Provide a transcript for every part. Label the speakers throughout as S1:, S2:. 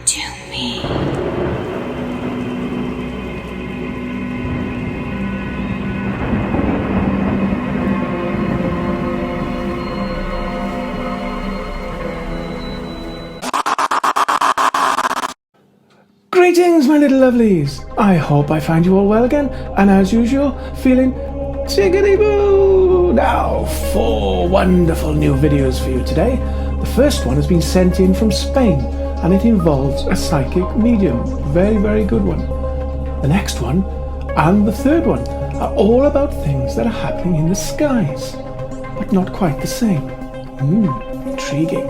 S1: to me.
S2: Greetings, my little lovelies! I hope I find you all well again, and as usual, feeling tickety-boo! Now, 4 wonderful new videos for you today. The first one has been sent in from Spain, and it involves a psychic medium. Very, very good one. The next one, and the third one, are all about things that are happening in the skies, but not quite the same. Intriguing.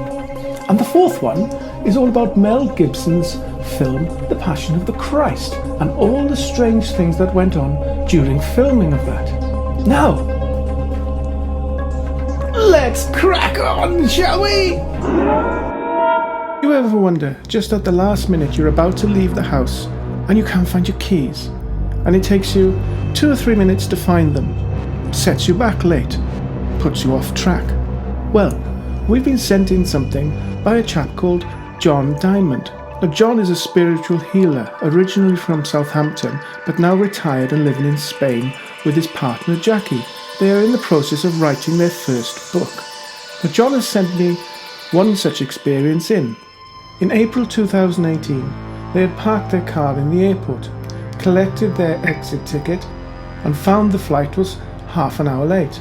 S2: And the fourth one is all about Mel Gibson's film The Passion of the Christ and all the strange things that went on during filming of that. Now, let's crack on, shall we? You ever wonder, just at the last minute you're about to leave the house and you can't find your keys, and it takes you 2 or 3 minutes to find them, sets you back late, puts you off track? Well, we've been sent in something by a chap called John Diamond. Now, John is a spiritual healer, originally from Southampton, but now retired and living in Spain with his partner Jackie. They are in the process of writing their first book. Now, John has sent me one such experience in. In April 2018, they had parked their car in the airport, collected their exit ticket, and found the flight was half an hour late.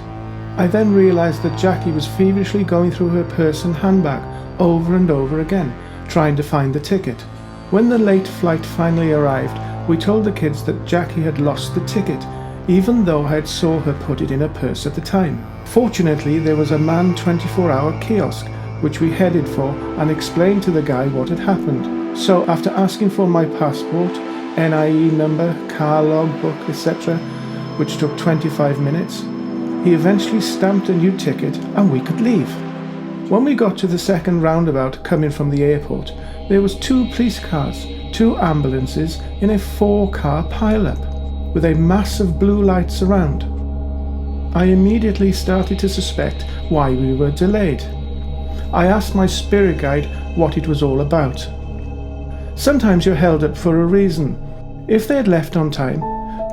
S2: I then realised that Jackie was feverishly going through her purse and handbag over and over again, trying to find the ticket. When the late flight finally arrived, we told the kids that Jackie had lost the ticket, even though I had saw her put it in her purse at the time. Fortunately, there was a manned 24-hour kiosk, which we headed for, and explained to the guy what had happened. So after asking for my passport, NIE number, car logbook, etc., which took 25 minutes, he eventually stamped a new ticket and we could leave. When we got to the second roundabout coming from the airport, there was 2 police cars, 2 ambulances in a 4-car pile-up, with a mass of blue lights around. I immediately started to suspect why we were delayed. I asked my spirit guide what it was all about. Sometimes you're held up for a reason. If they had left on time,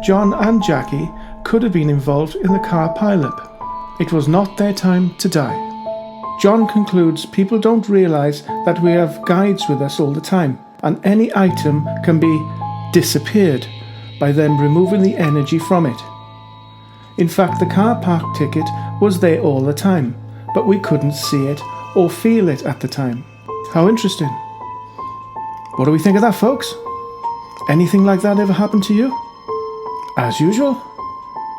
S2: John and Jackie could have been involved in the car pile-up. It was not their time to die. John concludes people don't realise that we have guides with us all the time, and any item can be disappeared by them removing the energy from it. In fact, the car park ticket was there all the time, but we couldn't see it or feel it at the time. How interesting. What do we think of that, folks? Anything like that ever happened to you? As usual,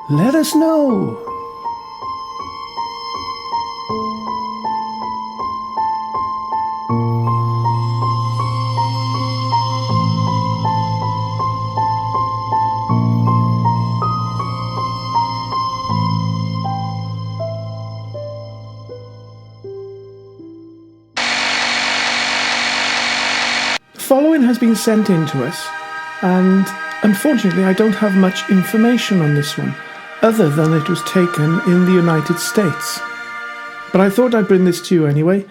S2: let us know. The following has been sent in to us, and unfortunately I don't have much information on this one, other than it was taken in the United States. But I thought I'd bring this to you anyway.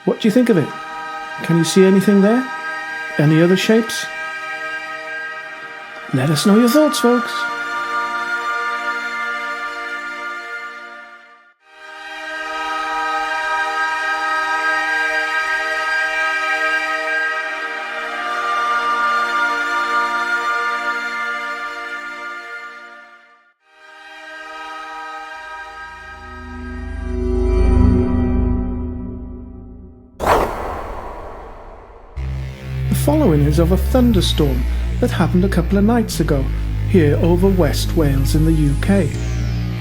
S2: What do you think of it? Can you see anything there? Any other shapes? Let us know your thoughts, folks. The following is of a thunderstorm that happened a couple of nights ago here over West Wales in the UK.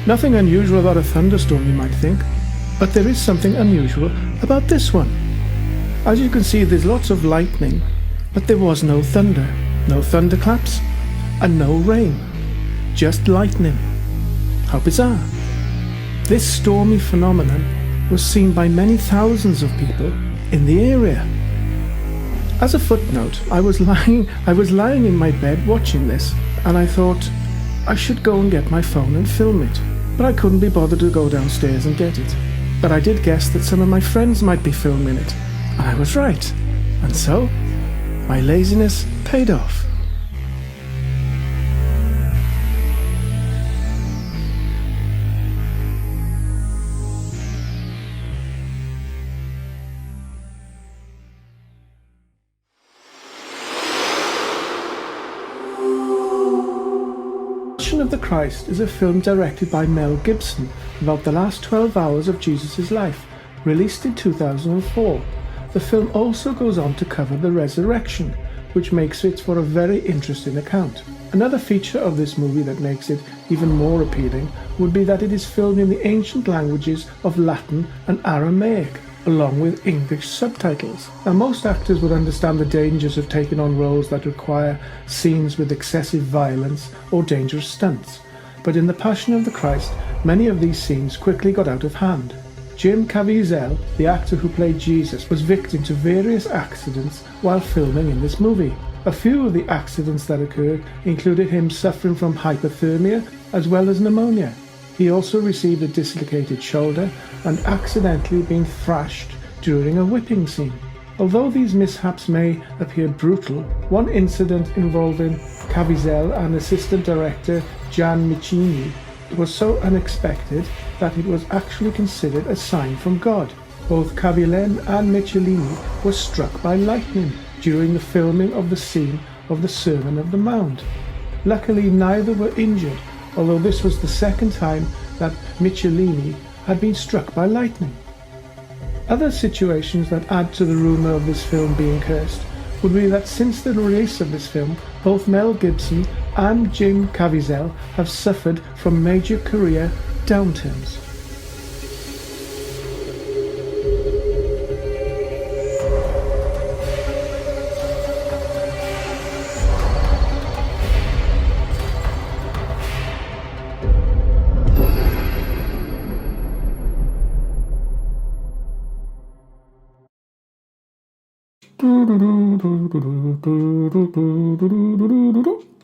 S2: Nothing unusual about a thunderstorm, you might think, but there is something unusual about this one. As you can see, there's lots of lightning, but there was no thunder, no thunderclaps, and no rain, just lightning. How bizarre. This stormy phenomenon was seen by many thousands of people in the area. As a footnote, I was lying in my bed watching this, and I thought I should go and get my phone and film it, but I couldn't be bothered to go downstairs and get it. But I did guess that some of my friends might be filming it, and I was right. And so, My laziness paid off. Passion of the Christ is a film directed by Mel Gibson about the last 12 hours of Jesus' life, released in 2004. The film also goes on to cover the resurrection, which makes it for a very interesting account. Another feature of this movie that makes it even more appealing would be that it is filmed in the ancient languages of Latin and Aramaic, along with English subtitles. Now, most actors would understand the dangers of taking on roles that require scenes with excessive violence or dangerous stunts, but in The Passion of the Christ, many of these scenes quickly got out of hand. Jim Caviezel, the actor who played Jesus, was victim to various accidents while filming in this movie. A few of the accidents that occurred included him suffering from hypothermia as well as pneumonia. He also received a dislocated shoulder and accidentally being thrashed during a whipping scene. Although these mishaps may appear brutal, one incident involving Caviezel and assistant director Jan Micini was so unexpected that it was actually considered a sign from God. Both Caviezel and Michelini were struck by lightning during the filming of the scene of the Sermon of the Mount. Luckily, neither were injured, although this was the second time that Michelini had been struck by lightning. Other situations that add to the rumour of this film being cursed would be that since the release of this film, both Mel Gibson and Jim Caviezel have suffered from major career downturns.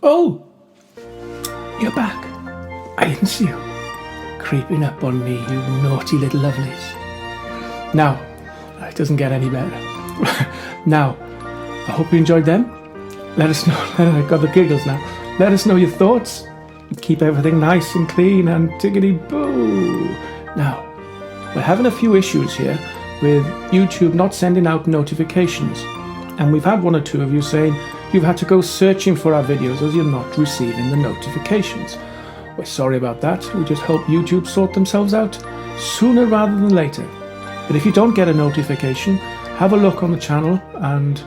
S2: Oh! You're back. I didn't see you. Creeping up on me, you naughty little lovelies. Now, it doesn't get any better. Now, I hope you enjoyed them. Let us know. I've got the giggles now. Let us know your thoughts. Keep everything nice and clean and tickety-boo. Now, we're having a few issues here with YouTube not sending out notifications. And we've had one or two of you saying you've had to go searching for our videos as you're not receiving the notifications. We're sorry about that. We just hope YouTube sort themselves out sooner rather than later. But if you don't get a notification, have a look on the channel and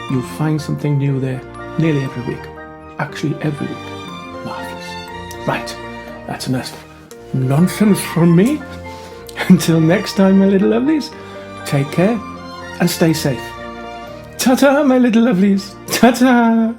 S2: you'll find something new there nearly every week. Actually, every week. Marvellous. Right, that's enough nonsense from me. Until next time, my little lovelies, take care and stay safe. Ta-ta, my little lovelies. Ta-ta.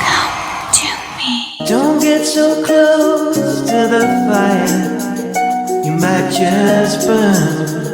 S1: Come to me. Don't get so close to the fire. You might just burn.